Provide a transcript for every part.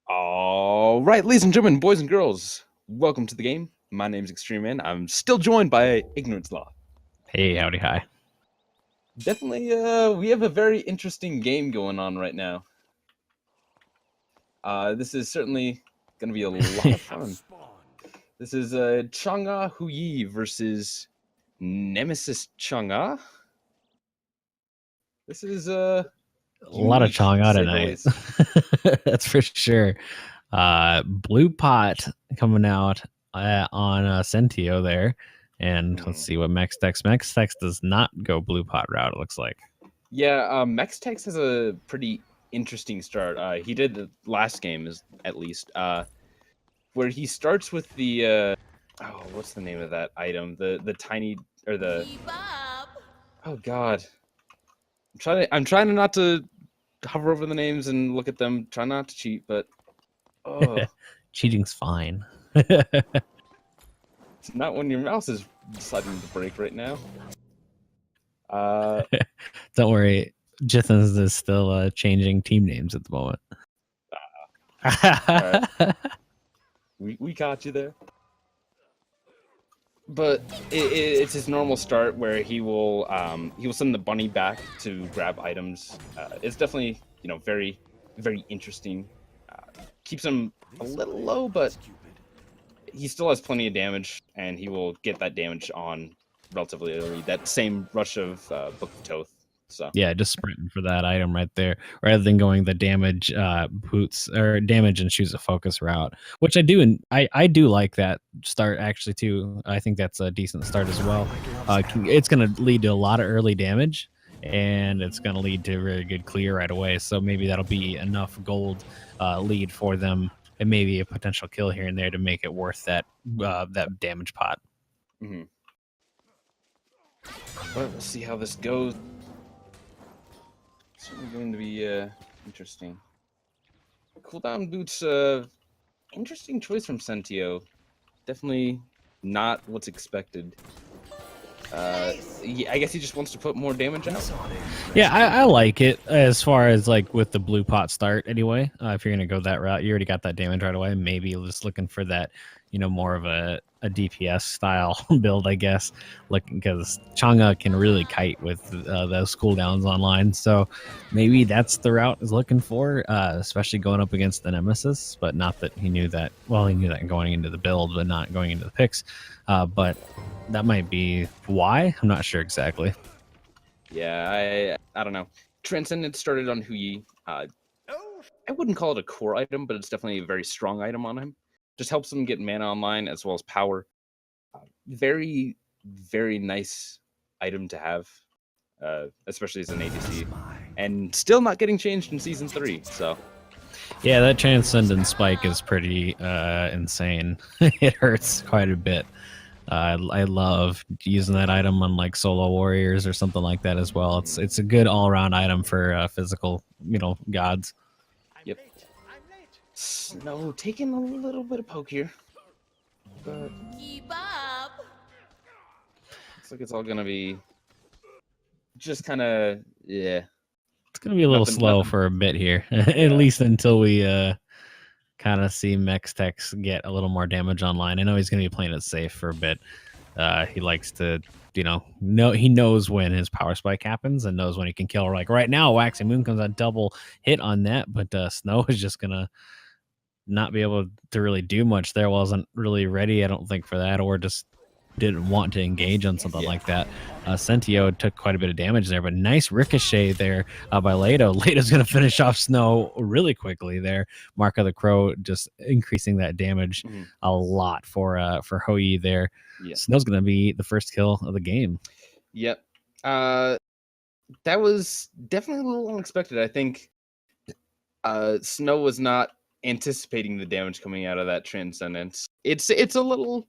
All right, ladies and gentlemen, boys and girls, welcome to the game. My name's Extreme Man. I'm still joined by Ignorance Law. Hey, howdy, hi. Definitely, we have a very interesting game going on right now. This is certainly going to be a lot of fun. This is Chang'e Hou'yi versus Nemesis Chang'e. This is a lot of Chang'e tonight. That's for sure. Blue Pot coming out on Sentio there. And let's see what Mexxtex. Mexxtex does not go Blue Pot route, it looks like. Yeah, Mexxtex has a pretty interesting start. He did the last game, at least, where he starts with the what's the name of that item? The tiny or the oh god, I'm trying not to hover over the names and look at them. Try not to cheat, but cheating's fine. It's not when your mouse is deciding to break right now. Don't worry, Jithens is still changing team names at the moment. Right. We caught you there. But it's his normal start where he will send the bunny back to grab items. It's definitely very very interesting. Keeps him a little low, but he still has plenty of damage, and he will get that damage on relatively early. That same rush of Book of Toth. So yeah, just sprinting for that item right there, rather than going the damage boots or damage and choose a focus route, which I do, and I do like that start actually too. I think that's a decent start as well. It's going to lead to a lot of early damage, and it's going to lead to a very good clear right away. So maybe that'll be enough gold lead for them, and maybe a potential kill here and there to make it worth that that damage pot. Mm-hmm. Well, let's see how this goes. It's going to be interesting. Cooldown boots, interesting choice from Sentio. Definitely not what's expected. Yeah, I guess he just wants to put more damage out. Yeah, I like it as far as like with the blue pot start anyway. If you're gonna go that route, you already got that damage right away. Maybe you're just looking for that, more of a DPS style build, I guess. Because Chang'e can really kite with those cooldowns online, so maybe that's the route he's looking for, especially going up against the Nemesis. But not that he knew that. Well, he knew that going into the build, but not going into the picks. But that might be why. I'm not sure exactly. Yeah, I don't know. Transcendence started on Hou'yi. I wouldn't call it a core item, but it's definitely a very strong item on him. Just helps him get mana online as well as power. Very, very nice item to have, especially as an ADC. And still not getting changed in Season 3, so... Yeah, that Transcendent spike is pretty insane. It hurts quite a bit. I love using that item on like solo warriors or something like that as well. It's a good all-around item for physical, gods. Yep. Snow taking a little bit of poke here, but looks like it's all gonna be just kind of It's gonna be a little slow for a bit here, at least until we kind of see Mexxtex get a little more damage online. I know he's going to be playing it safe for a bit. He likes to, he knows when his power spike happens and knows when he can kill. Like right now, Waxing Moon comes on double hit on that, but Snow is just going to not be able to really do much there. Wasn't really ready, I don't think, for that, or just didn't want to engage on something like that. Sentio took quite a bit of damage there, but nice ricochet there by Laedo. Laedo's going to finish off Snow really quickly there. Mark of the Crow just increasing that damage a lot for Hou'yi there. Yeah. Snow's going to be the first kill of the game. Yep. That was definitely a little unexpected. I think Snow was not anticipating the damage coming out of that Transcendence. It's a little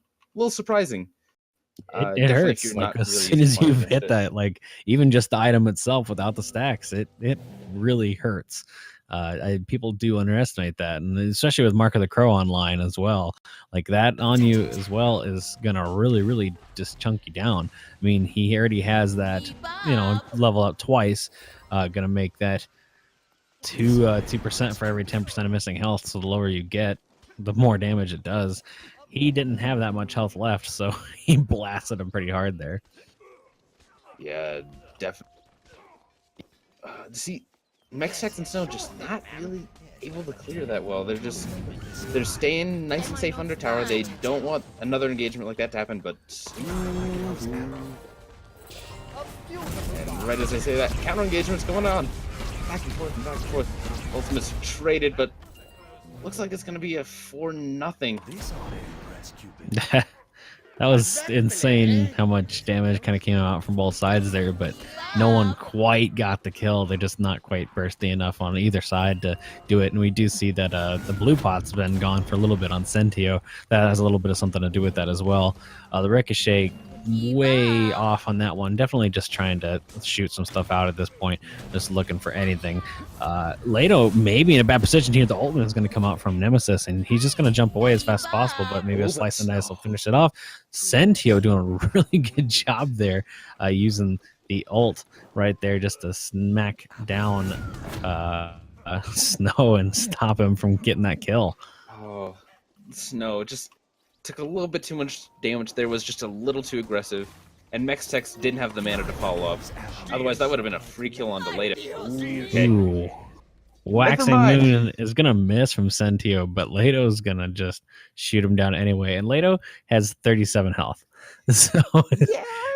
surprising. It hurts like as soon as you hit that, like even just the item itself without the stacks, it really hurts. People do underestimate that, and especially with Mark of the Crow online as well. Like that on you as well is gonna really just chunk you down. I mean, he already has that, level up twice, gonna make that 2% for every 10% of missing health. So the lower you get, the more damage it does. He didn't have that much health left, so he blasted him pretty hard there. Yeah, definitely. See, Mexxtex and Snow just not really able to clear that well. They're staying nice and safe under tower. They don't want another engagement like that to happen, but and right as I say that, counter engagement's going on. Back and forth and back and forth. Ultimates traded, but looks like it's gonna be a 4-0. That was insane how much damage kind of came out from both sides there, but no one quite got the kill. They're just not quite bursty enough on either side to do it. And we do see that the blue pot's been gone for a little bit on Sentio. That has a little bit of something to do with that as well. The ricochet way off on that one. Definitely just trying to shoot some stuff out at this point, just looking for anything. Laedo maybe in a bad position here. The ultimate is going to come out from Nemesis, and he's just going to jump away as fast as possible, but maybe a slice and dice will finish it off. Sentio doing a really good job there, using the ult right there just to smack down Snow and stop him from getting that kill. Oh, Snow just took a little bit too much damage there, was just a little too aggressive, and Mexxtex didn't have the mana to follow up. Otherwise, that would have been a free kill on Laedo. Okay. Ooh. Waxing Moon is going to miss from Sentio, but Laedo's going to just shoot him down anyway. And Laedo has 37 health. So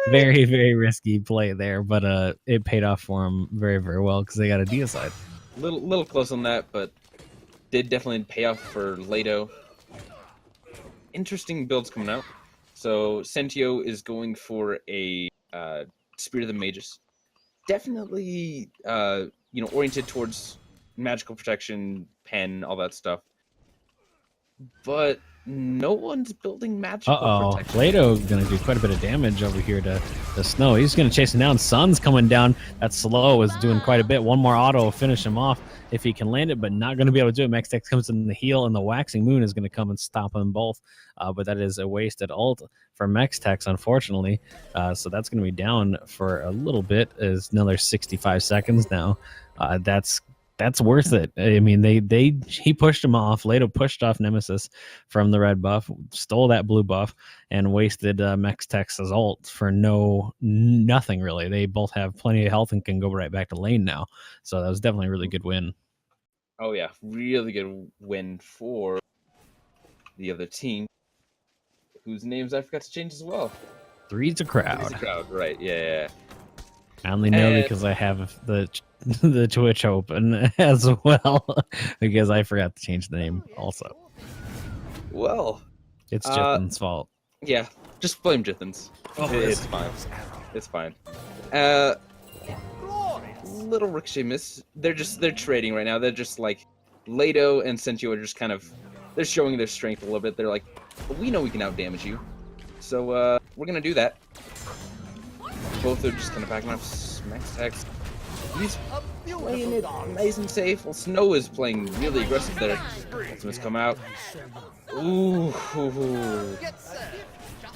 very, very risky play there, but it paid off for him very, very well because they got a deicide. Little close on that, but did definitely pay off for Laedo. Interesting builds coming out. So Sentio is going for a Spirit of the Magus. Definitely, oriented towards magical protection, pen, all that stuff. But no one's building magical protection. Laedo gonna do quite a bit of damage over here to Snow. He's gonna chase him down. Sun's coming down. That slow is doing quite a bit. One more auto will finish him off if he can land it, but not gonna be able to do it. Mexxtex comes in the heel, and the Waxing Moon is gonna come and stop them both. But that is a wasted ult for Mexxtex, unfortunately. So that's gonna be down for a little bit. Is another 65 seconds now. That's worth it. I mean, he pushed him off. Laedo pushed off Nemesis from the red buff, stole that blue buff, and wasted Mexxtex's ult for nothing really. They both have plenty of health and can go right back to lane now. So that was definitely a really good win. Oh yeah, really good win for the other team, whose names I forgot to change as well. Three's a Crowd. Three's a Crowd, right? Yeah. I only know because I have the Twitch open as well, because I forgot to change the name also. Well, it's Jithan's fault. Yeah, just blame Jithan's. It's fine. It's fine. Little ricochet miss. They're trading right now. They're just like Laedo and Sentio are just kind of, they're showing their strength a little bit. They're like, well, we know we can out damage you, so we're gonna do that. Both are just kind of backing off. Mexxtex, he's playing it nice and safe. Well, Snow is playing really aggressive there. Ultimates come out. Ooh.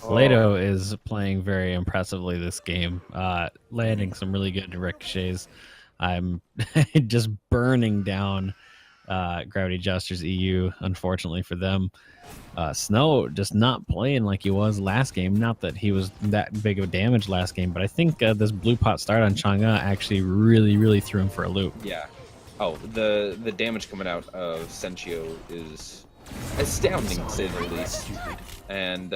Laedo is playing very impressively this game, landing some really good ricochets. I'm just burning down Gravity Jousters EU, unfortunately for them. Snow just not playing like he was last game. Not that he was that big of damage last game, but I think this blue pot start on Chang'e actually really threw him for a loop. Yeah. Oh, the damage coming out of Sentio is astounding, to say the least. And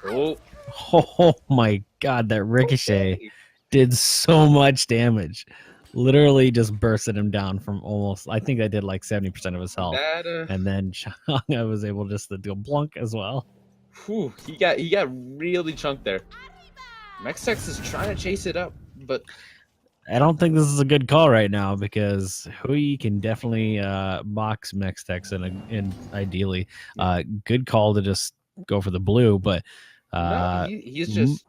oh my god, that ricochet did so much damage. Literally just bursted him down from almost, I think I did like 70% of his health. And then Chang'e was able just to do blunk as well. Whew, he got really chunked there. Mexxtex is trying to chase it up, but I don't think this is a good call right now, because Hou'yi can definitely box Mexxtex and ideally good call to just go for the blue, but no, he's just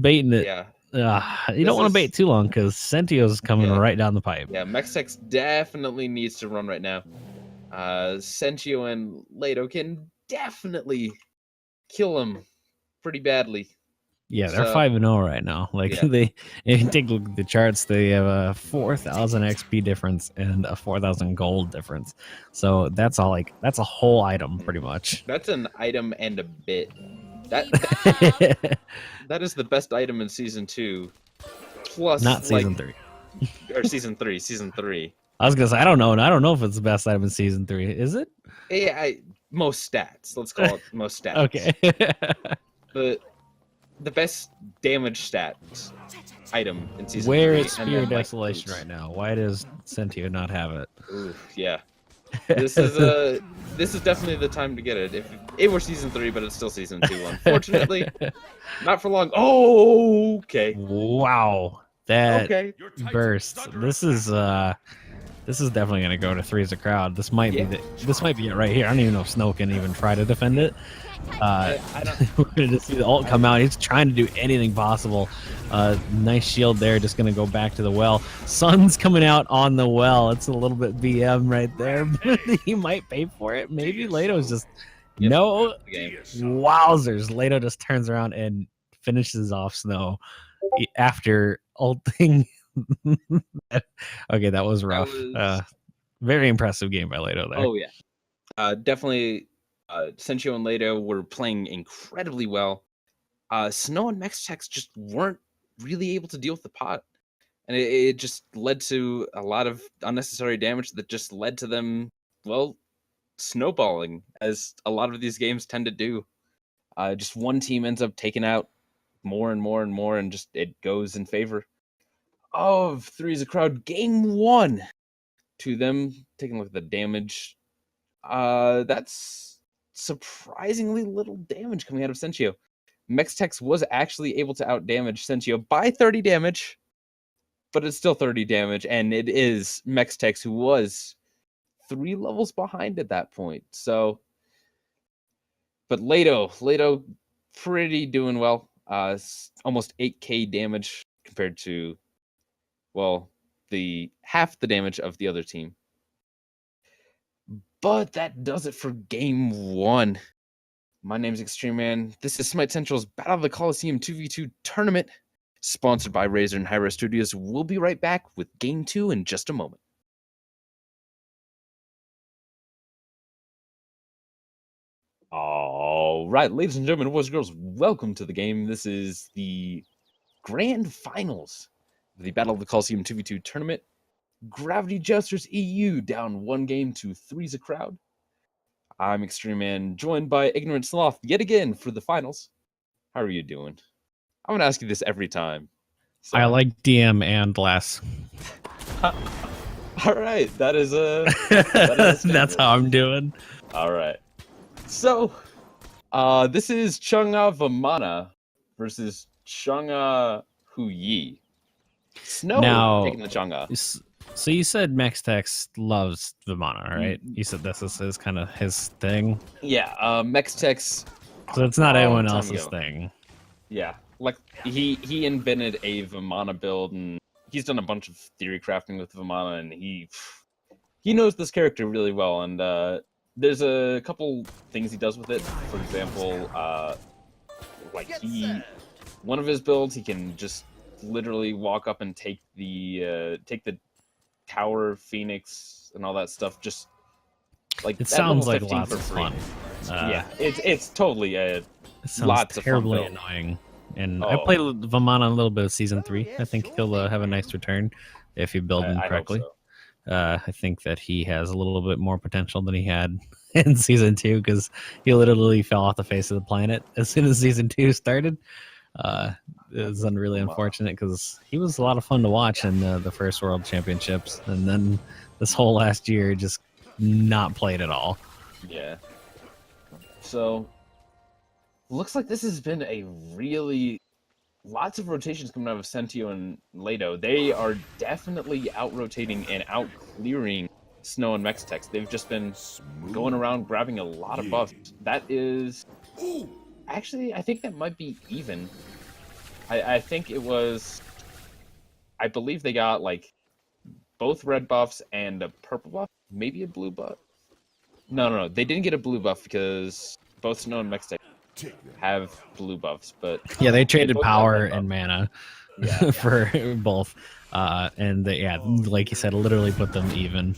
baiting it. Yeah. You don't want to bait too long, because Sentio's coming right down the pipe. Yeah, Mexxtex definitely needs to run right now. Sentio and Laedo can definitely kill him pretty badly. Yeah, they're So 5-0 right now. Like yeah. if you take a look at the charts, they have a 4,000 XP difference and a 4,000 gold difference. So that's all that's a whole item pretty much. That's an item and a bit. That that is the best item in season 2. Plus, Not like, season 3. or season 3. Season 3. I was gonna say I don't know. I don't know if it's the best item in season 3. Is it? Yeah, most stats. Let's call it most stats. Okay. The best damage stats item in season Where 3. is Spear Desolation right now? Why does Sentio not have it? Ooh, yeah. This is definitely the time to get it. If it were season 3, but it's still season 2, unfortunately. Not for long. Oh, okay. Wow. That Okay. burst. This is definitely gonna go to 3 as a crowd. This might be it right here. I don't even know if Snow can even try to defend it. I don't. We're gonna just see the ult come out. He's trying to do anything possible. Nice shield there. Just gonna go back to the well. Sun's coming out on the well. It's a little bit BM right there, but he might pay for it. Maybe Laedo's just no. Wowzers! Laedo just turns around and finishes off Snow after ulting. Okay, that was rough. Very impressive game by Laedo there. Oh yeah, definitely. Sentio and Laedo were playing incredibly well. Snow and Mexxtex just weren't really able to deal with the pot, and it just led to a lot of unnecessary damage that just led to them, well, snowballing, as a lot of these games tend to do. Just one team ends up taking out more and more and more, and just it goes in favor of 3 as a crowd. Game 1 to them. Taking a look at the damage. That's surprisingly little damage coming out of Sentio. Mexxtex was actually able to outdamage Sentio by 30 damage, but it's still 30 damage, and it is Mexxtex who was 3 levels behind at that point. So, but Laedo pretty doing well. Almost 8k damage compared to, well, the half the damage of the other team. But that does it for game 1. My name's Extreme Man. This is SMITECentral's Battle of the Coliseum 2v2 tournament, sponsored by Razer and Hyro Studios. We'll be right back with game 2 in just a moment. All right, ladies and gentlemen, boys and girls, welcome to the game. This is the grand finals of the Battle of the Coliseum 2v2 tournament. Gravity Jousters EU down 1 game to 3 as a crowd. I'm Extreme Man, joined by Ignorant Sloth yet again for the finals. How are you doing? I'm going to ask you this every time. So. I like DM and less. All right, that is a... That's how I'm doing. All right. So, this is Chang'e Vamana versus Chang'e Hou'yi. Snow taking the Chang'e. So you said Mexxtex loves Vamana, right? You said this is his thing. Yeah, Mexxtex. So it's not anyone else's thing. Yeah, like he invented a Vamana build, and he's done a bunch of theory crafting with Vamana, and he knows this character really well. And there's a couple things he does with it. For example, like one of his builds, he can just literally walk up and take the tower, Phoenix, and all that stuff. Just like it sounds like lots of fun. Yeah, it's totally it sounds lots terribly of fun annoying. And I played Vamana a little bit of season 3. I think he'll have a nice return if you build him correctly. I think that he has a little bit more potential than he had in season 2, because he literally fell off the face of the planet as soon as season 2 started. It was really unfortunate because he was a lot of fun to watch in the first World Championships, and then this whole last year just not played at all. Yeah. So, looks like this has been a really... lots of rotations coming out of Sentio and Laedo. They are definitely out-rotating and out-clearing Snow and Mexxtex. They've just been going around grabbing a lot of buffs. That is... actually, I think that might be even. I think it was... I believe they got, like, both red buffs and a purple buff. Maybe a blue buff? No. They didn't get a blue buff because both Snow and Mexxtex have blue buffs, but Yeah, they traded both have power red buff. and mana Yeah. for both. And they, yeah, like you said, literally put them even.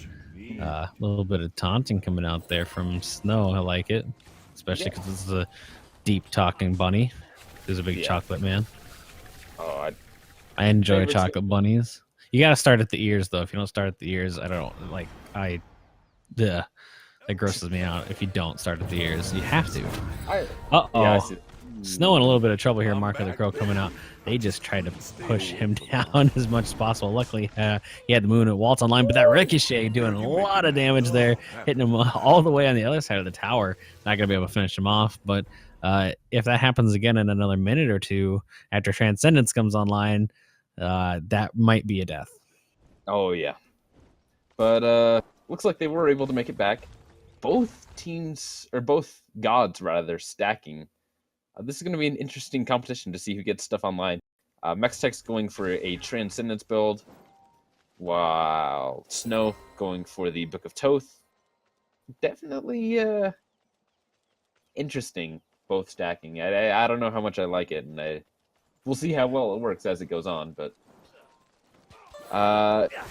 A little bit of taunting coming out there from Snow. I like it, especially because this is a deep talking bunny. Who's a big chocolate man. Oh, I enjoy chocolate bunnies. You gotta start at the ears though. If you don't start at the ears, I don't like. That grosses me out. If you don't start at the ears, you have to. Yeah, Snow in a little bit of trouble here. Mark of the Crow coming out. They just tried to push him down as much as possible. Luckily, he had the Moon at Waltz online, but that Ricochet doing a lot of damage there, hitting him all the way on the other side of the tower. Not going to be able to finish him off, but if that happens again in another minute or two after Transcendence comes online, that might be a death. Oh, yeah. But looks like they were able to make it back. Both teams, or both gods, rather, stacking. This is going to be an interesting competition to see who gets stuff online. Mexxtex going for a Transcendence build, while Snow going for the Book of Toth. Definitely interesting, both stacking. I don't know how much I like it, and we'll see how well it works as it goes on. But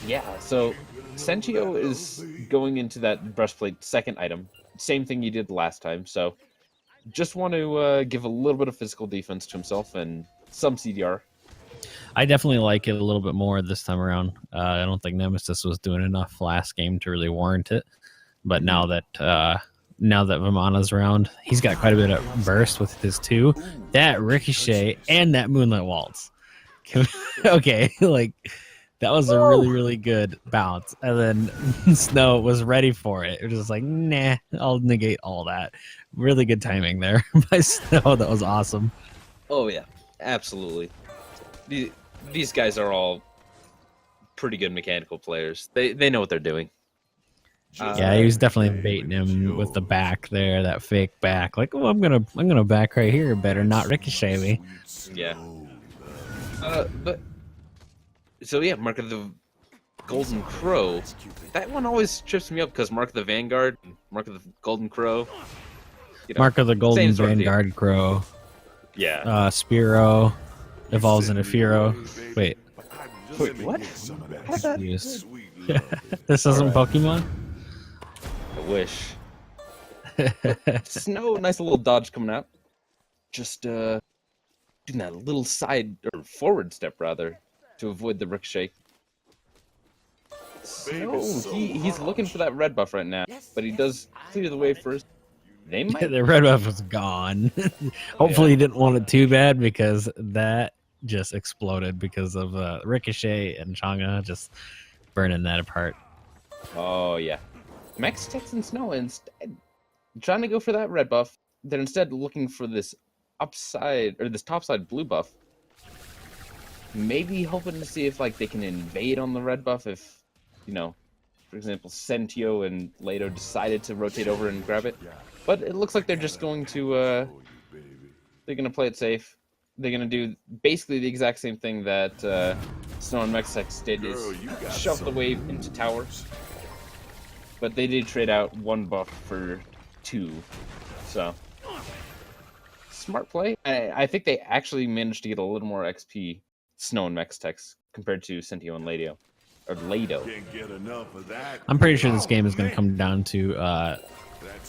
yeah, so Sentio is going into that breastplate second item. Same thing you did last time, so just want to give a little bit of physical defense to himself and some CDR. I definitely like it a little bit more this time around. I don't think Nemesis was doing enough last game to really warrant it. But now that Vamana's around, he's got quite a bit of burst with his 2. That Ricochet and that Moonlit Waltz. Okay, like that was a really, really good bounce. And then Snow was ready for it. It was just like, nah, I'll negate all that. Really good timing there by Snow. That was awesome. Oh, yeah, absolutely. These guys are all pretty good mechanical players. They know what they're doing. Yeah, he was definitely baiting him with the back there, that fake back. Like, oh, I'm gonna back right here. Better not ricochet me. Yeah. But so yeah, Mark of the Golden Crow. That one always trips me up because Mark of the Vanguard, Mark of the Golden Crow. You know, Mark of the Golden Vanguard Crow. Yeah. Spearow evolves into Fearow. Wait, what? This isn't Pokemon? I wish. Snow, nice little dodge coming out. Just doing that little side or forward step rather to avoid the ricochet. Snow, he's looking for that red buff right now, but he does clear the way first. They might. The red buff is gone. Hopefully, he didn't want it too bad because that just exploded because of Ricochet and Chang'e just burning that apart. Oh yeah, Mexxtex and Snow instead trying to go for that red buff. They're instead looking for this upside or this topside blue buff. Maybe hoping to see if like they can invade on the red buff if, you know, for example, Sentio and Laedo decided to rotate over and grab it. But it looks like they're just going to they're gonna play it safe. They're gonna do basically the exact same thing that Snow and Mexxtex did, is shove the wave into tower. But they did trade out 1 buff for 2, so smart play. I think they actually managed to get a little more XP, Snow and Mexxtex, compared to Sentio and Laedo. Or Laedo. I'm pretty sure this game is going to come down to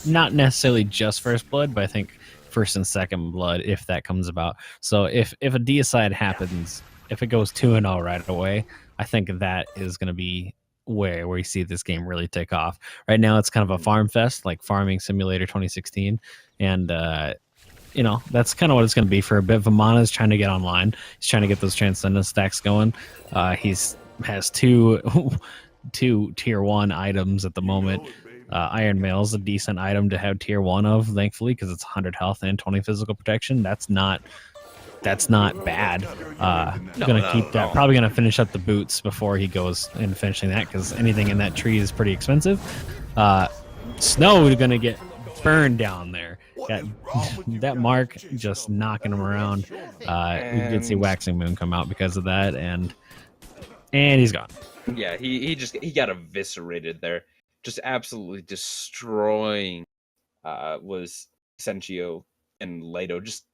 not necessarily just first blood, but I think first and second blood, if that comes about. So if a deicide happens, if it goes 2-0 right away, I think that is going to be where we see this game really take off. Right now, it's kind of a farm fest, like Farming Simulator 2016, and you know, that's kind of what it's going to be for a bit. Vamana is trying to get online. He's trying to get those Transcendence stacks going. He's has two tier 1 items at the moment. Iron Mail is a decent item to have tier 1 of, thankfully, because it's 100 health and 20 physical protection. That's not bad. Gonna keep that. Probably gonna finish up the boots before he goes and finishing that, because anything in that tree is pretty expensive. Snow is gonna get burned down there. That Mark just knocking him around. We did see Waxing Moon come out because of that, and he's gone. Yeah, he got eviscerated there. Just absolutely destroying was Sentio and Laedo just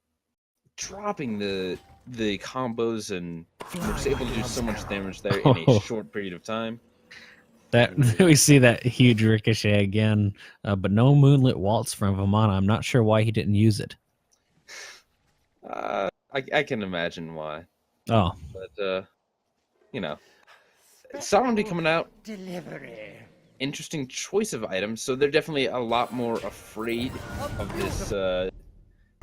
dropping the combos and just able to do so much damage there in a short period of time. That we see that huge ricochet again, but no moonlit waltz from Vamana. I'm not sure why he didn't use it. I can imagine why. Oh, but you know, sovereignty coming out. Interesting choice of items. So they're definitely a lot more afraid of this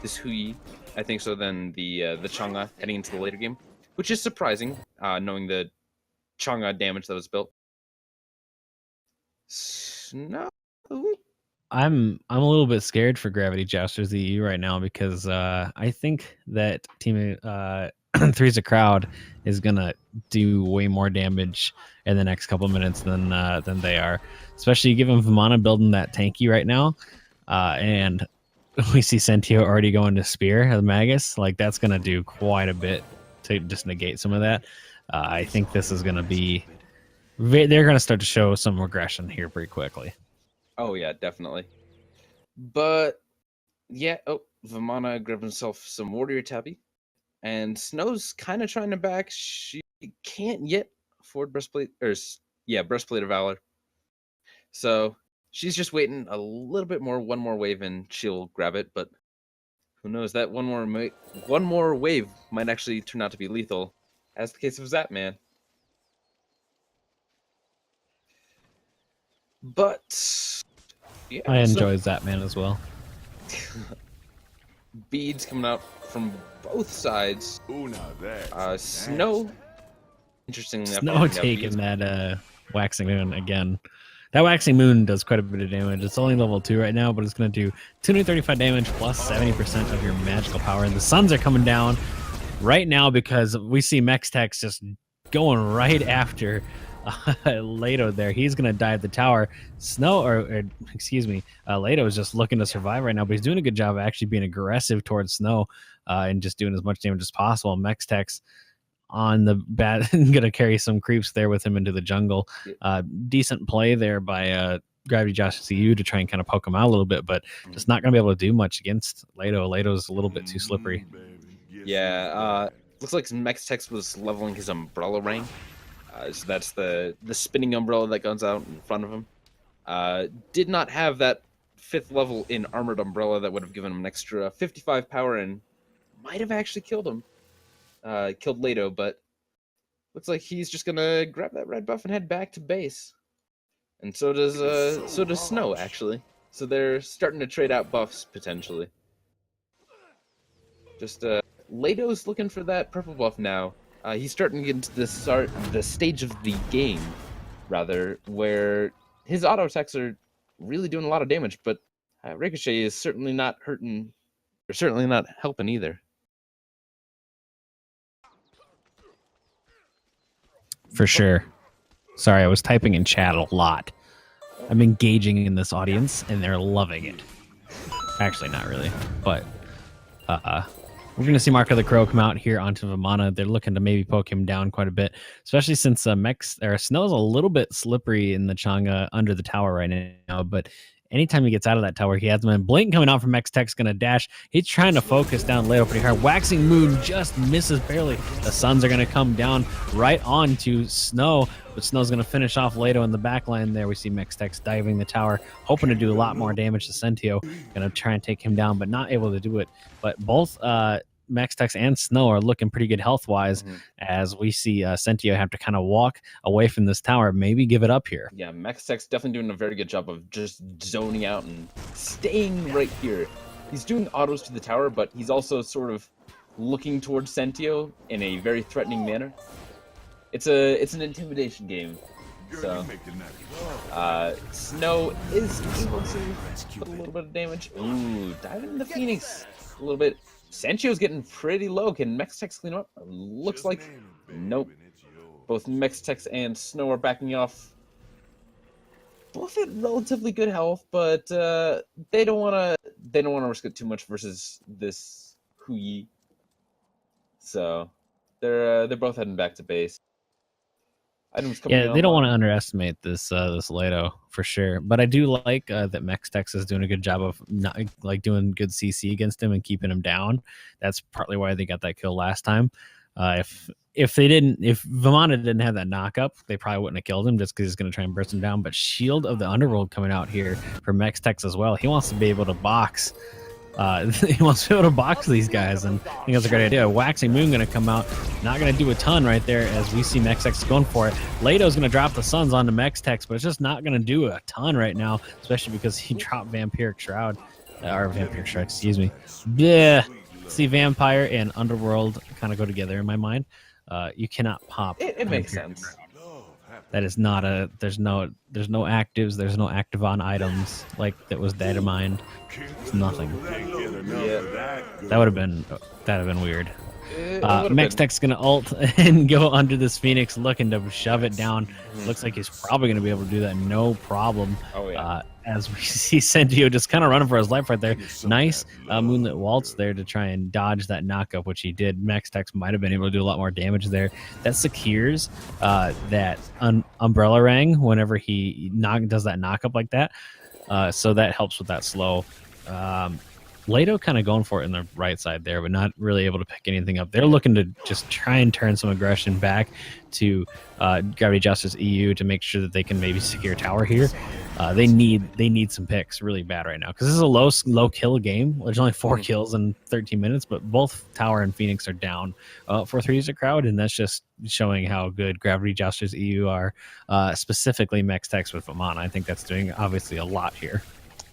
this Hou'yi, I think so, than the Chang'e heading into the later game, which is surprising, knowing the Chang'e damage that was built. No. I'm a little bit scared for Gravity Jousters EU right now because I think that Team Three's a Crowd is gonna do way more damage in the next couple of minutes than they are. Especially given Vamana building that tanky right now, and we see Sentio already going to Spear the Magus. Like that's gonna do quite a bit to just negate some of that. I think this is gonna be. They're gonna start to show some regression here pretty quickly. Oh yeah, definitely. But yeah, Vamana grabbed himself some warrior tabby, and Snow's kind of trying to back. She can't yet afford breastplate, breastplate of valor. So she's just waiting a little bit more, one more wave, and she'll grab it. But who knows? That one more wave might actually turn out to be lethal, as the case of Zapman. But yeah, I enjoy Zapman as well. Beads coming out from both sides. Snow. Interestingly enough, Snow taking that waxing moon again. That waxing moon does quite a bit of damage. It's only level 2 right now, but it's going to do 235 damage plus 70% of your magical power. And the suns are coming down right now because we see Mexxtex just going right after Laedo there. He's going to die at the tower. Laedo is just looking to survive right now, but he's doing a good job of actually being aggressive towards Snow and just doing as much damage as possible. Mexxtex on the bat gonna carry some creeps there with him into the jungle. Decent play there by Gravity Josh CU to try and kind of poke him out a little bit, but just not gonna be able to do much against Laedo. Laedo's a little bit too slippery. Yeah, looks like Mexxtex was leveling his umbrella ring. So that's the spinning umbrella that goes out in front of him. Did not have that 5th level in armored umbrella that would have given him an extra 55 power and might have actually killed him. Killed Laedo, but looks like he's just gonna grab that red buff and head back to base. And so does Snow, actually. So they're starting to trade out buffs potentially. Just Laedo's looking for that purple buff now. He's starting to get into the stage of the game, rather, where his auto attacks are really doing a lot of damage, but Ricochet is certainly not hurting, or certainly not helping either. For sure. Sorry, I was typing in chat a lot. I'm engaging in this audience, and they're loving it. Actually, not really, but we're going to see Mark of the Crow come out here onto Vamana. They're looking to maybe poke him down quite a bit, especially since Snow's a little bit slippery in the Chang'e under the tower right now, but anytime he gets out of that tower, he has him. Blink coming out from Mexxtex, going to dash. He's trying to focus down Laedo pretty hard. Waxing Moon just misses barely. The suns are going to come down right onto Snow, but Snow's going to finish off Laedo in the back line there. We see Mexxtex diving the tower, hoping to do a lot more damage to Sentio. Going to try and take him down, but not able to do it. But both Mexxtex and Snow are looking pretty good health-wise, as we see Sentio have to kind of walk away from this tower, maybe give it up here. Yeah, Mexxtex definitely doing a very good job of just zoning out and staying right here. He's doing autos to the tower, but he's also sort of looking towards Sentio in a very threatening manner. It's an intimidation game. So Snow is able to put a little bit of damage. Ooh, diving in the Phoenix a little bit. Sentio's getting pretty low. Can Mexxtex clean up? Looks like nope. Both Mexxtex and Snow are backing off. Both at relatively good health, but they don't want to risk it too much versus this Hou'yi. So they're both heading back to base. items coming Yeah, they don't want to online. underestimate this this Laedo for sure. But I do like that Mexxtex is doing a good job of not like doing good CC against him and keeping him down. That's partly why they got that kill last time. If Vamana didn't have that knock-up, they probably wouldn't have killed him just because he's going to try and burst him down. But Shield of the Underworld coming out here for Mexxtex as well. He wants to be able to box. He wants to be able to box these guys, and I think that's a great idea. Waxing Moon going to come out, not going to do a ton right there as we see Mexxtex going for it. Laedo's going to drop the Suns onto Mexxtex, but it's just not going to do a ton right now, especially because he dropped Vampiric Shroud, or Vampiric Shroud, excuse me. Yeah, see Vampire and Underworld kind of go together in my mind. You cannot pop. It makes sense. That is not a. There's no actives. There's no Activon items like that was data mined. It's nothing. Yeah. That would have been weird. Mexxtex gonna ult and go under this Phoenix, looking to shove it down. Looks like he's probably gonna be able to do that, no problem. Oh yeah. As we see Sentio just kind of running for his life right there. Nice Moonlit Waltz there to try and dodge that knockup, which he did. Mexxtex might have been able to do a lot more damage there. That secures that Umbrella Rang whenever he does that knockup like that. So that helps with that slow. Laedo kind of going for it in the right side there, but not really able to pick anything up. They're looking to just try and turn some aggression back to Gravity Jousters EU to make sure that they can maybe secure tower here. They need some picks really bad right now because this is a low kill game. There's only 4 kills in 13 minutes, but both Tower and Phoenix are down for 3 user crowd, and that's just showing how good Gravity Jousters EU are, specifically Mexxtex with Vamana. I think that's doing obviously a lot here.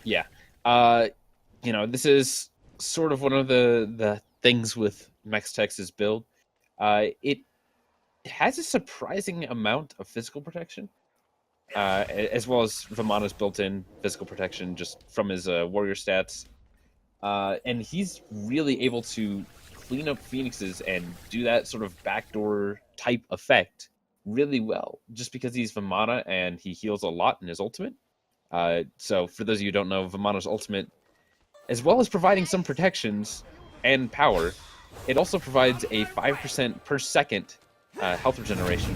Yeah. This is sort of one of the things with Mexxtex's build. It has a surprising amount of physical protection, as well as Vamana's built-in physical protection just from his warrior stats. And he's really able to clean up Phoenixes and do that sort of backdoor type effect really well, just because he's Vamana and he heals a lot in his ultimate. So for those of you who don't know, Vamana's ultimate, as well as providing some protections and power, it also provides a 5% per second health regeneration.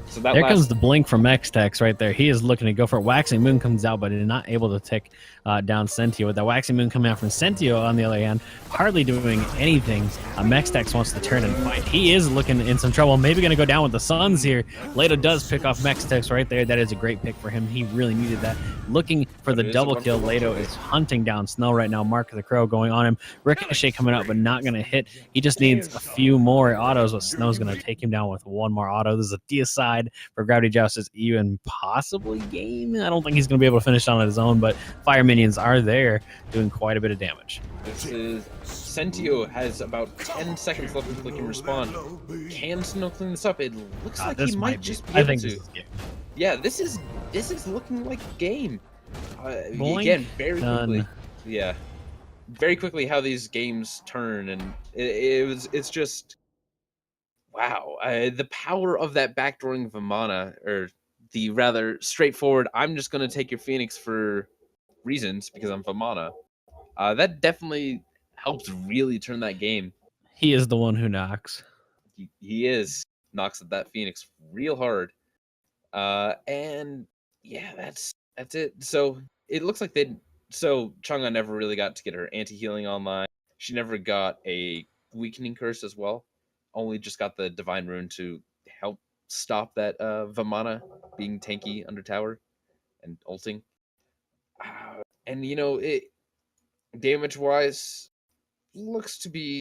So that there comes the blink from Mexxtex right there. He is looking to go for it. Waxing Moon comes out, but is not able to take down Sentio. With that Waxing Moon coming out from Sentio, on the other hand, hardly doing anything. Mexxtex wants to turn and fight. He is looking in some trouble. Maybe going to go down with the Suns here. Laedo does pick off Mexxtex right there. That is a great pick for him. He really needed that. Looking for the double kill. Laedo is hunting down Snow right now. Mark of the Crow going on him. Ricochet coming out, but not going to hit. He just needs a few more autos, but Snow's going to take him down with one more auto. This is a deicide for Gravity Jousters EU and possibly game. I don't think he's going to be able to finish on his own, but fire minions are there doing quite a bit of damage. This is Sentio has about 10 seconds left until he can respond. Can Snow clean this up? It looks like he might just be able to. Yeah, this is looking like a game. Again, very quickly. Yeah, very quickly how these games turn, and it's just. Wow, the power of that backdooring Vamana, or the rather straightforward, I'm just going to take your Phoenix for reasons because I'm Vamana. That definitely helps really turn that game. He is the one who knocks. He knocks at that Phoenix real hard. And yeah, that's it. So it looks like Chang'e never really got to get her anti-healing online. She never got a weakening curse as well. Only just got the Divine Rune to help stop that Vamana being tanky under tower and ulting. And it damage-wise looks to be,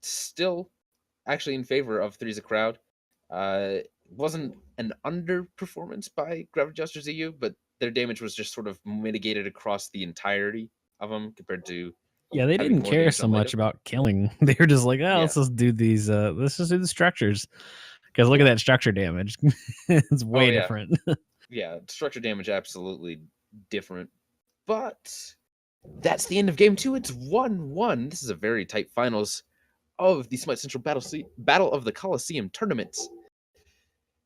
still actually in favor of Three's a Crowd. Wasn't an underperformance by Gravity Jousters EU, but their damage was just sort of mitigated across the entirety of them compared to. Yeah, they didn't care so much about killing. They were just like, let's just do these. Let's just do the structures. Because look at that structure damage. It's way different. Yeah, structure damage absolutely different. But that's the end of game 2. It's 1-1. This is a very tight finals of the SMITECentral Battle of the Coliseum tournaments.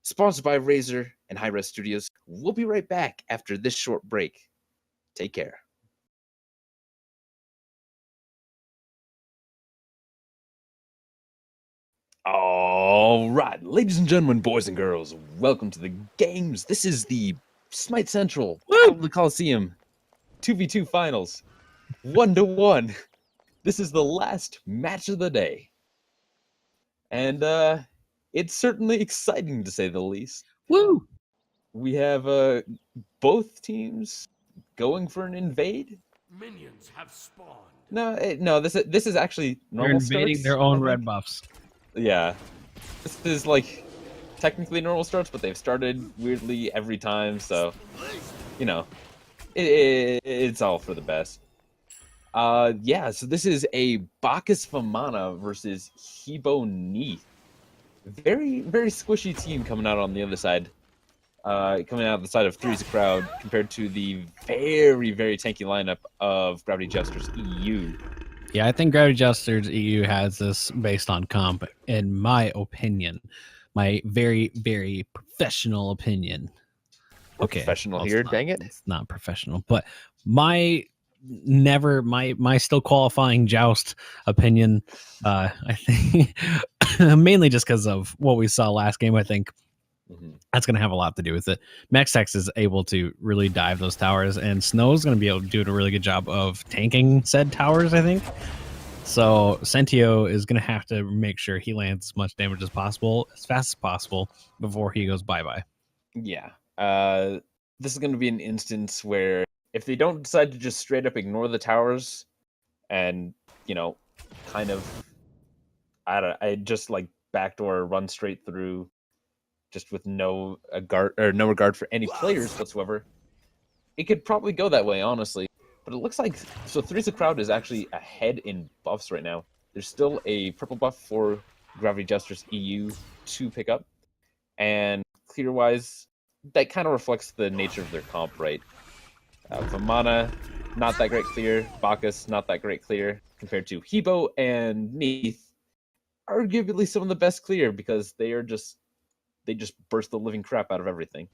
Sponsored by Razer and Hi-Res Studios. We'll be right back after this short break. Take care. All right, ladies and gentlemen, boys and girls, welcome to the games. This is the SMITECentral Battle of the Coliseum 2v2 finals, 1-1. This is the last match of the day, and it's certainly exciting to say the least. Woo! We have both teams going for an invade. Minions have spawned. No. This is actually They're normal invading starts, their I own think. red buffs. Yeah. This is like technically normal starts, but they've started weirdly every time, so you know, it's all for the best. Yeah, so this is a Bacchus Vamana versus Neith. Very, very squishy team coming out on the other side. Coming out the side of Three's a Crowd compared to the very, very tanky lineup of Gravity Jousters EU. Yeah, I think Gravity Jousters EU has this based on comp, in my opinion. My very, very professional opinion. We're professional here, dang it. It's not professional, but my still qualifying joust opinion, I think mainly just because of what we saw last game, I think that's going to have a lot to do with it. Mexxtex is able to really dive those towers, and Snow's going to be able to do a really good job of tanking said towers, I think. So Sentio is going to have to make sure he lands as much damage as possible, as fast as possible, before he goes bye-bye. Yeah. This is going to be an instance where if they don't decide to just straight up ignore the towers and, you know, kind of, I just like backdoor run straight through just with no regard for any players whatsoever, it could probably go that way, honestly. But it looks like, so Three's a Crowd is actually ahead in buffs right now. There's still a purple buff for Gravity Jousters EU to pick up. And clear-wise, that kind of reflects the nature of their comp, right? Vamana, not that great clear. Bacchus, not that great clear. Compared to Hou'yi and Neith, arguably some of the best clear because they just burst the living crap out of everything.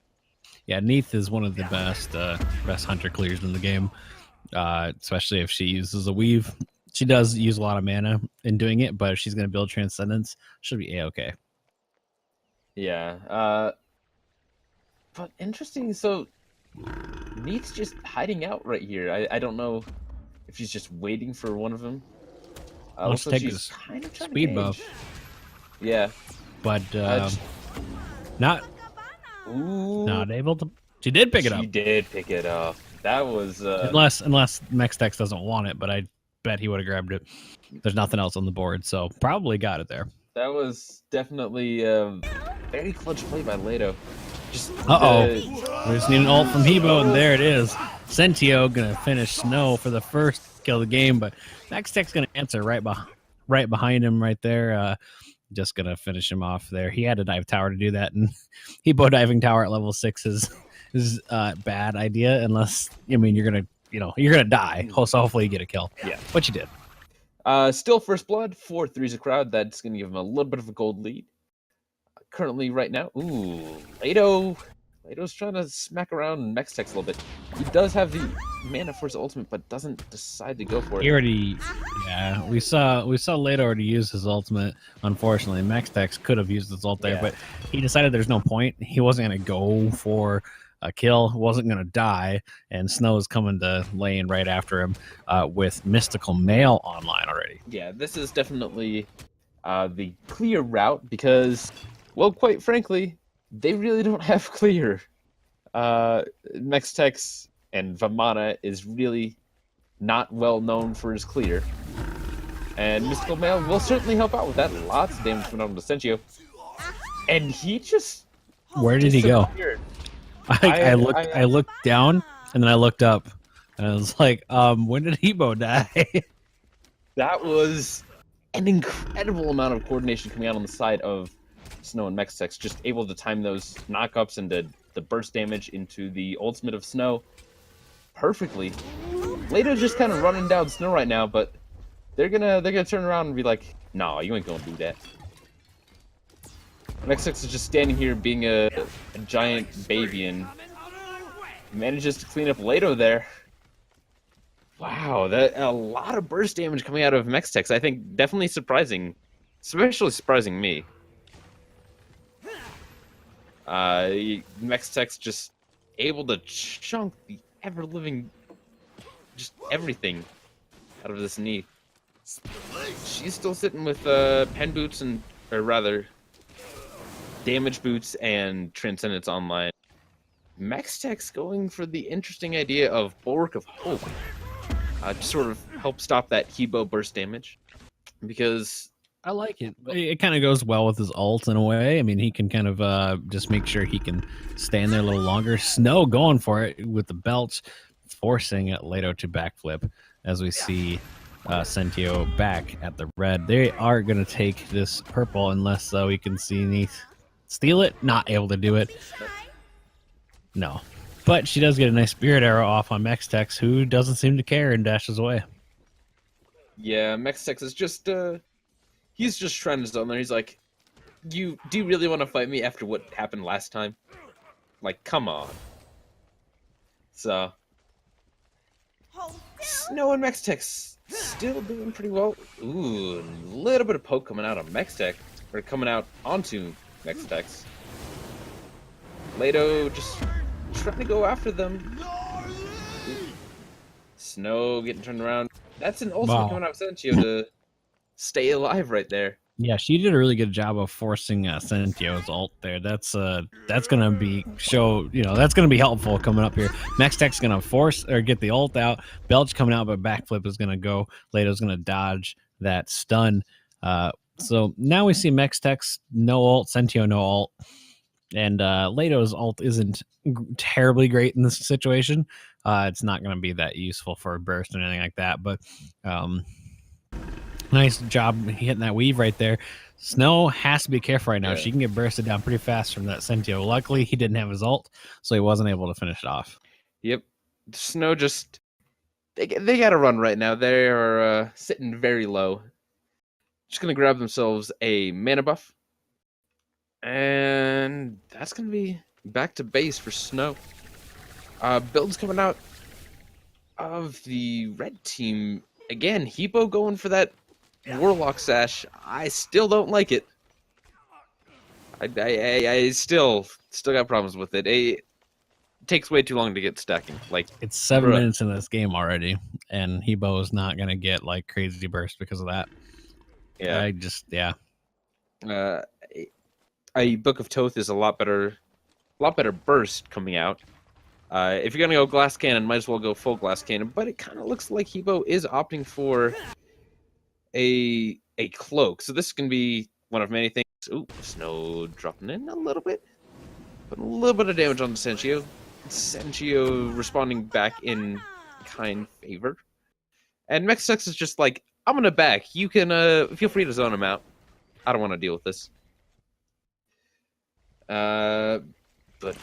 Yeah, Neith is one of the best hunter clears in the game, especially if she uses a weave. She does use a lot of mana in doing it, but if she's going to build Transcendence, she'll be A-okay. Yeah, but interesting. So Neith's just hiding out right here. I don't know if she's just waiting for one of them. Let's take she's this kind of speed buff. Yeah, but not able to. She did pick it up. She did pick it up. That was unless Mexxtex doesn't want it, but I bet he would have grabbed it. There's nothing else on the board, so probably got it there. That was definitely very clutch play by Laedo. We just need an ult from Hou'yi, and there it is. Sentio gonna finish Snow for the first kill of the game, but Mexxtex gonna answer right behind him right there. Just gonna finish him off there. He had a dive tower to do that, and Hou'yi diving tower at level 6 is a bad idea unless you're gonna die. So hopefully you get a kill. Yeah, but you did. Still first blood for Three's a Crowd. That's gonna give him a little bit of a gold lead. Currently, right now, Laedo's trying to smack around Mexxtex a little bit. He does have the mana for his ultimate, but doesn't decide to go for it. We saw Laedo already use his ultimate. Unfortunately, Mexxtex could have used his ult there, but he decided there's no point. He wasn't gonna go for a kill, wasn't gonna die, and Snow's coming to lay in right after him with Mystical Mail online already. Yeah, this is definitely the clear route because, well, quite frankly, they really don't have clear. Mexxtex and Vamana is really not well known for his clear. And Mystical Mail will certainly help out with that. Lots of damage coming out to Sentio. And he just... Where did he go? I looked down, and then I looked up, and I was like, when did Hou'yi die? That was an incredible amount of coordination coming out on the side of Snow and Mexxtex, just able to time those knockups and the burst damage into the ultimate of Snow perfectly. Laedo's just kind of running down Snow right now, but they're gonna turn around and be like, "Nah, you ain't gonna do that." Mexxtex is just standing here being a giant baby and manages to clean up Laedo there. Wow, that a lot of burst damage coming out of Mexxtex. I think definitely surprising especially surprising me. Mexxtex just able to chunk the ever-living, just everything out of this Neith. She's still sitting with pen boots or rather, damage boots and Transcendence online. Mexxtex going for the interesting idea of Bulwark of Hope to sort of help stop that Hebo burst damage, because I like it. It kind of goes well with his ult in a way. I mean, he can kind of just make sure he can stand there a little longer. Snow going for it with the belch, forcing Laedo to backflip as we see Sentio back at the red. They are going to take this purple unless we can see Neith steal it. Not able to do it. No. But she does get a nice spirit arrow off on Mexxtex, who doesn't seem to care and dashes away. Yeah, Mexxtex is just he's just trying to zone there. He's like, do you really want to fight me after what happened last time? Like, come on. So Snow and Mexxtex still doing pretty well. Ooh, a little bit of poke coming out on Mexxtex, or coming out onto Mexxtex. Laedo just trying to go after them. Snow getting turned around. That's an ultimate coming out of Sentio to stay alive right there. Yeah, she did a really good job of forcing Sentio's ult there. That's gonna be that's gonna be helpful coming up here. Mexxtex gonna force or get the ult out. Belch coming out, but backflip is gonna go. Laedo's gonna dodge that stun. So now we see Mexxtex no ult, Sentio no ult, and Laedo's ult isn't terribly great in this situation. It's not gonna be that useful for a burst or anything like that, but nice job hitting that weave right there. Snow has to be careful right now. Yeah. She can get bursted down pretty fast from that Sentio. Luckily, he didn't have his ult, so he wasn't able to finish it off. Yep. Snow just... They got to run right now. They are sitting very low. Just going to grab themselves a mana buff. And that's going to be back to base for Snow. Builds coming out of the red team. Again, Hebo going for that Warlock Sash. I still don't like it. I still got problems with it. It takes way too long to get stacking. Like, it's 7 minutes in this game already, and Hebo is not gonna get like crazy burst because of that. Yeah. A Book of Toth is a lot better burst coming out. If you're gonna go glass cannon, might as well go full glass cannon. But it kind of looks like Hebo is opting for a cloak. So this can be one of many things. Ooh, Snow dropping in a little bit. Putting a little bit of damage on the Sentio. Sentio responding back in kind favor. And Mexxtex is just like, I'm gonna back. You can feel free to zone him out. I don't want to deal with this. But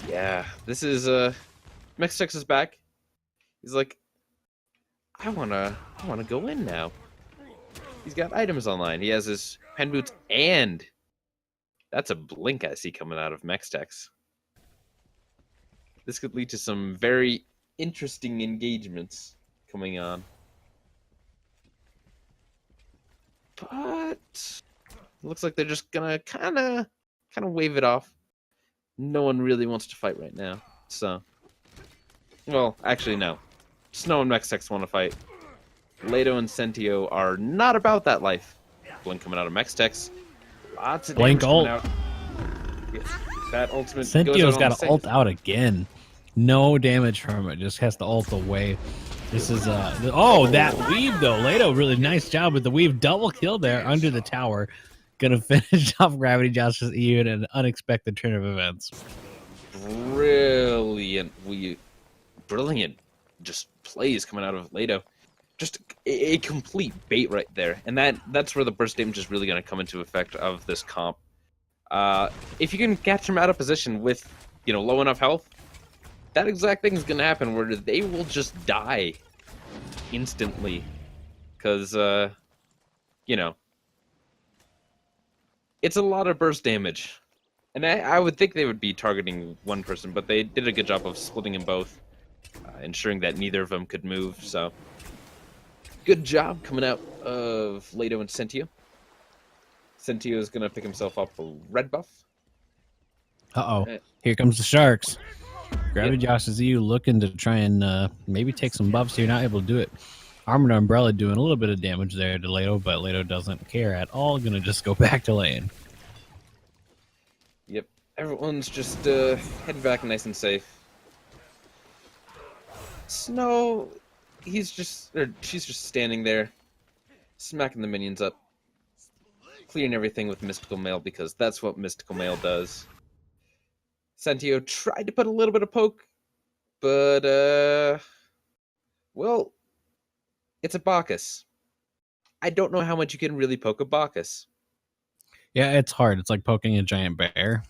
yeah, this is Mexxtex is back. He's like, I wanna go in now. He's got items online. He has his pen boots, and that's a blink I see coming out of Mexxtex. This could lead to some very interesting engagements coming on. But it looks like they're just gonna kind of wave it off. No one really wants to fight right now. So, well, actually no. Snow and Mexxtex want to fight. Laedo and Sentio are not about that life. Blink coming out of Mexxtex. Lots of Blink damage ult. coming out. Yeah, that ultimate Sentio's got to ult out again. No damage from it. Just has to ult away. This is that weave though. Laedo really nice job with the weave. Double kill there under the tower. Gonna finish off Gravity Jousters EU in an unexpected turn of events. Brilliant just plays coming out of Laedo. Just a complete bait right there. And that's where the burst damage is really going to come into effect of this comp. If you can catch them out of position with, low enough health, that exact thing is going to happen where they will just die instantly. Because, it's a lot of burst damage. And I would think they would be targeting one person, but they did a good job of splitting them both, ensuring that neither of them could move, so... Good job coming out of Laedo and Sentio. Sentio is gonna pick himself up a red buff. Uh-oh. Here comes the sharks. Gravity Jousters EU looking to try and maybe take some buffs here. Not able to do it. Armored Umbrella doing a little bit of damage there to Laedo, but Laedo doesn't care at all. Gonna just go back to lane. Yep. Everyone's just heading back nice and safe. Snow, she's just standing there, smacking the minions up, clearing everything with Mystical Mail because that's what Mystical Mail does. Sentio tried to put a little bit of poke, but well, it's a Bacchus. I don't know how much you can really poke a Bacchus. Yeah, it's hard. It's like poking a giant bear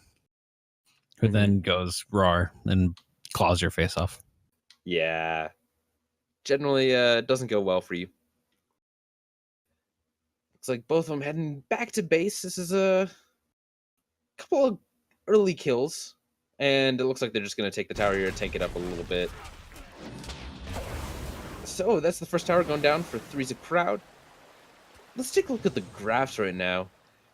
who then goes roar and claws your face off. Yeah. Generally, doesn't go well for you. Looks like both of them heading back to base. This is a couple of early kills. And it looks like they're just going to take the tower here and tank it up a little bit. So, that's the first tower going down for Three's a Crowd. Let's take a look at the graphs right now.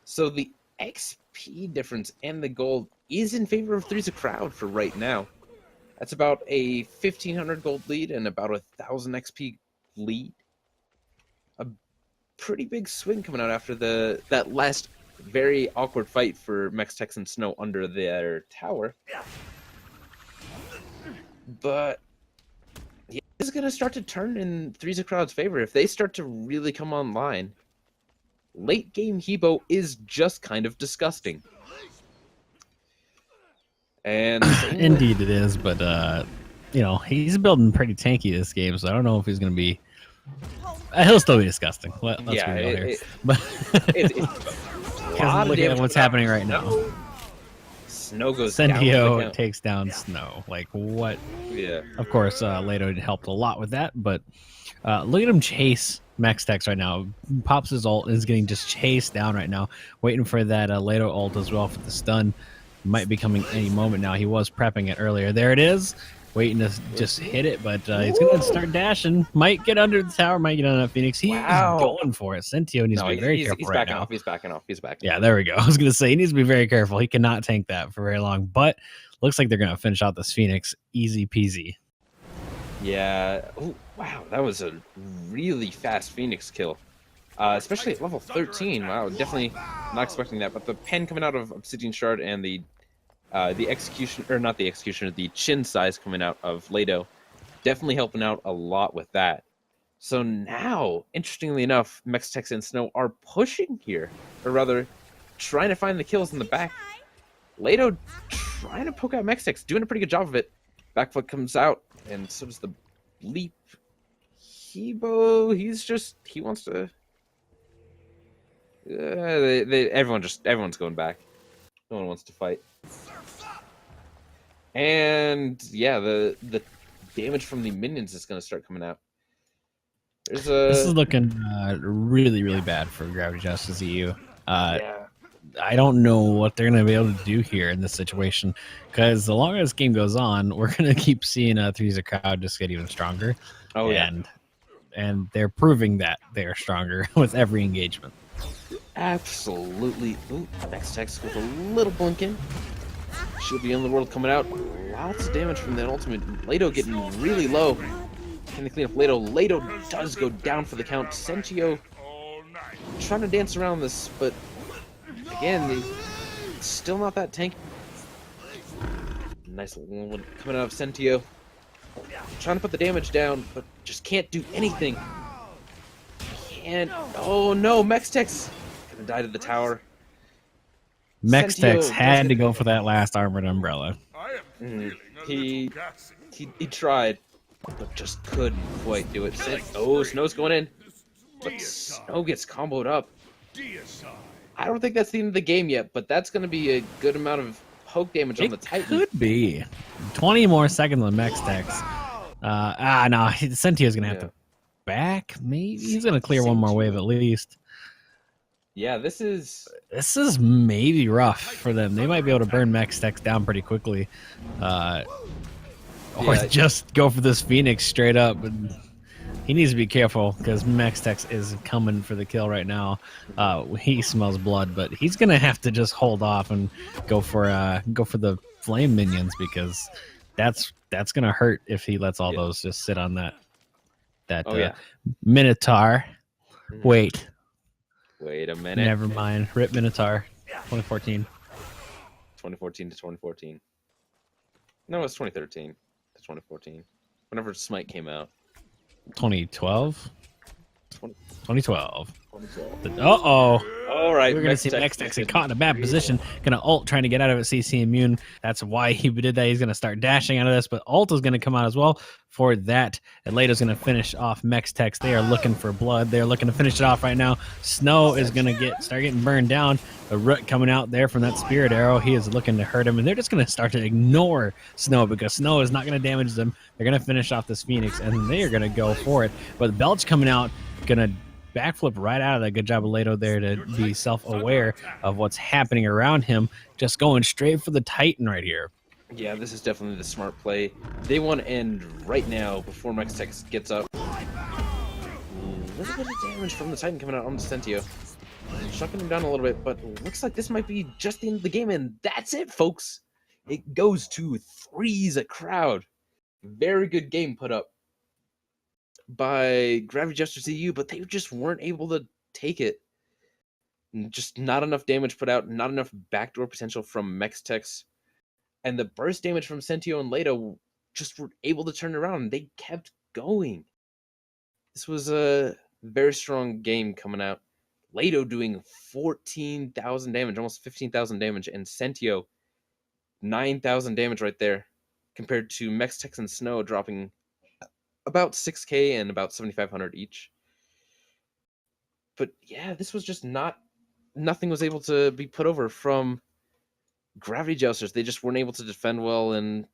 So, the XP difference and the gold is in favor of Three's a Crowd for right now. That's about a 1,500 gold lead and about 1,000 XP lead. A pretty big swing coming out after that last very awkward fight for Mexxtex and Snow under their tower. But yeah, this is going to start to turn in Three's a Crowd's favor if they start to really come online. Late game Hebo is just kind of disgusting. And indeed it is, but you know, he's building pretty tanky this game, so I don't know if he's going to be. He'll still be disgusting. Let's be real here. But look at what's happening right now. Snow goes Sentio down. Takes down Snow. Like what? Yeah. Of course, Laedo helped a lot with that, but look at him chase Mexxtex right now. Pops his ult and is getting just chased down right now. Waiting for that Laedo ult as well for the stun. Might be coming any moment now. He was prepping it earlier. There it is. Waiting to just hit it, but he's going to start dashing. Might get under the tower. Might get on that Phoenix. He's going for it. Sentio needs to be very careful right now. He's backing off. Yeah, there we go. I was going to say he needs to be very careful. He cannot tank that for very long, but looks like they're going to finish out this Phoenix easy peasy. Yeah. Oh, wow. That was a really fast Phoenix kill. Especially at level 13. Wow, definitely not expecting that. But the pen coming out of Obsidian Shard and the execution, or not the executioner, the chin size coming out of Laedo, definitely helping out a lot with that. So now, interestingly enough, Mexxtex and Snow are pushing here, or rather, trying to find the kills in the back. Laedo trying to poke out Mexxtex, doing a pretty good job of it. Backfoot comes out, and so does the leap. Hebo, he wants to. Everyone's going back. No one wants to fight. And yeah, the damage from the minions is going to start coming out. This is looking really, really bad for Gravity Jousters EU. Yeah. I don't know what they're going to be able to do here in this situation, because the longer this game goes on, we're going to keep seeing Three's a Crowd just get even stronger. Oh, yeah. And they're proving that they are stronger with every engagement. Absolutely. Ooh, Mexxtex with a little blink in. She'll be in the world coming out. Lots of damage from that ultimate. Laedo getting really low. Can they clean up Laedo? Laedo does go down for the count. Sentio trying to dance around this, but again, still not that tanky. Nice little one coming out of Sentio. Trying to put the damage down, but just can't do anything. Oh no, Mexxtex gonna die to the tower. Mexxtex had to go for that last armored umbrella. He tried, but just couldn't quite do it. Snow's going in, but Snow gets comboed up. I don't think that's the end of the game yet, but that's going to be a good amount of poke damage on the Titan. Could be 20 more seconds on Mexxtex. No, Sentio's going to have to back. Maybe he's going to clear one more wave at least. Yeah, this is maybe rough for them. They might be able to burn Mexxtex down pretty quickly, or just go for this Phoenix straight up. And He needs to be careful because Mexxtex is coming for the kill right now. He smells blood, but he's gonna have to just hold off and go for the flame minions because that's gonna hurt if he lets all those just sit on that Minotaur. Wait a minute. Never mind. Rip Minotaur. 2014. 2014 to 2014. No, it's 2013 to 2014. Whenever Smite came out. 2012. 2012. 2012. Uh-oh. All right. We're going to see Mexxtex get caught in a bad position. Going to ult, trying to get out of it, CC immune. That's why he did that. He's going to start dashing out of this, but ult is going to come out as well for that. And Laedo's going to finish off Mexxtex. They are looking for blood. They're looking to finish it off right now. Snow is going to start getting burned down. The root coming out there from that spirit arrow. He is looking to hurt him, and they're just going to start to ignore Snow because Snow is not going to damage them. They're going to finish off this Phoenix, and they are going to go for it. But Belch coming out, going to backflip right out of that. Good job of Laedo there to be self-aware of what's happening around him. Just going straight for the Titan right here. Yeah, this is definitely the smart play. They want to end right now before Mexxtex gets up. A little bit of damage from the Titan coming out on the Sentio. Shucking him down a little bit, but looks like this might be just the end of the game, and that's it, folks. It goes to 3s a crowd. Very good game put up by Gravity Jousters EU, but they just weren't able to take it. Just not enough damage put out, not enough backdoor potential from Mexxtex. And the burst damage from Sentio and Laedo just were able to turn it around, and they kept going. This was a very strong game coming out. Laedo doing 14,000 damage, almost 15,000 damage, and Sentio 9,000 damage right there, compared to Mexxtex and Snow dropping about 6k and about 7,500 each. But yeah, this was just nothing was able to be put over from Gravity Jousters. They just weren't able to defend well, and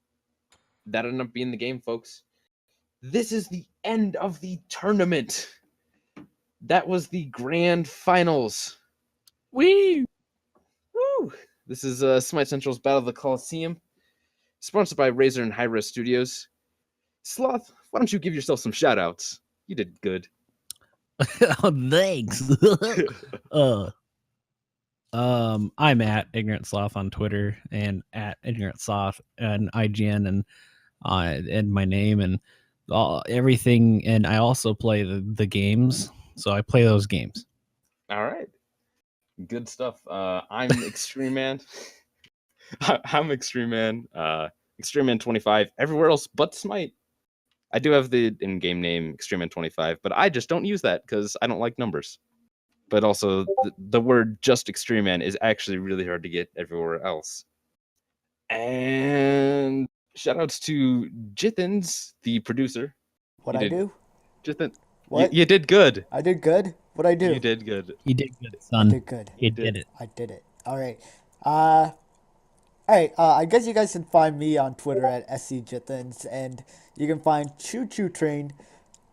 that ended up being the game, folks. This is the end of the tournament. That was the grand finals. Woo! Woo! This is SMITECentral's Battle of the Coliseum, sponsored by Razer and Hi-Res Studios. Sloth, why don't you give yourself some shout-outs? You did good. Oh, thanks. I'm at Ignorant Sloth on Twitter and at Ignorant Sloth and IGN and my name and everything. And I also play the games, so I play those games. All right, good stuff. I'm Extreme Man. I'm Extreme Man. Extreme Man 25. Everywhere else but Smite. I do have the in-game name Extreme Man 25, but I just don't use that because I don't like numbers. But also, the word just Extreme Man is actually really hard to get everywhere else. And shoutouts to Jithens, the producer. What I do? Jithin, What? you did good. I did good? What I do? You did good. You did good, son. I did good. You did it. I did it. All right. I guess you guys can find me on Twitter at scjithens, and you can find Choo Choo Train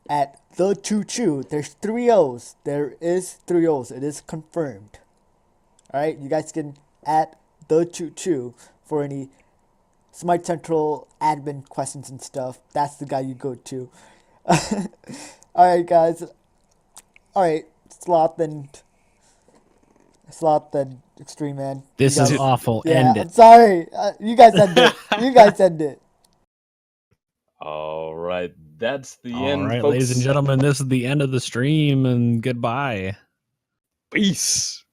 at the Choo Choo. There's 3 O's. There is 3 O's. It is confirmed. All right. You guys can at the Choo Choo for any SMITECentral admin questions and stuff. That's the guy you go to. All right, guys. All right, Sloth and Extreme Man. This is awful. Yeah, End I'm it. sorry. You guys end it. You guys end it. All right, that's the All end, right, folks. ladies and gentlemen, this is the end of the stream, and goodbye. Peace.